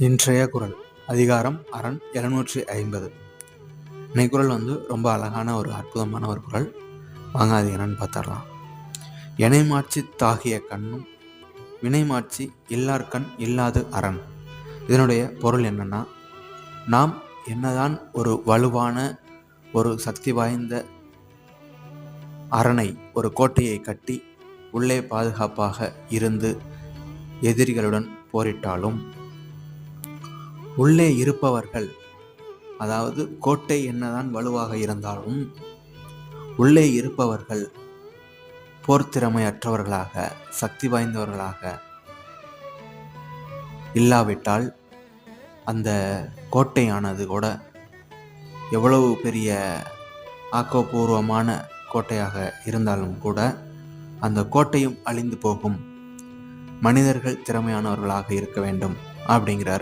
இன்றைய குறள் அதிகாரம் அரண் 750. இன்னைக்கு குறள் ரொம்ப அழகான ஒரு அற்புதமான ஒரு குறள். வாங்க அது என்னன்னு பார்த்துடலாம். எனைமாட்சி தாகிய கண்ணும் வினைமாட்சி இல்லார்கண் இல்லாது அரண். இதனுடைய பொருள் என்னன்னா, நாம் என்னதான் ஒரு வலுவான ஒரு சக்தி வாய்ந்த அரணை, ஒரு கோட்டையை கட்டி உள்ளே பாதுகாப்பாக இருந்து எதிரிகளுடன் போரிட்டாலும் உள்ளே இருப்பவர்கள், அதாவது கோட்டை என்னதான் வலுவாக இருந்தாலும் உள்ளே இருப்பவர்கள் போர்த்திறமையற்றவர்களாக சக்தி வாய்ந்தவர்களாக இல்லாவிட்டால் அந்த கோட்டையானது கூட எவ்வளவு பெரிய ஆக்கப்பூர்வமான கோட்டையாக இருந்தாலும் கூட அந்த கோட்டையும் அழிந்து போகும். மனிதர்கள் திறமையானவர்களாக இருக்க வேண்டும் அப்படிங்கிறாரு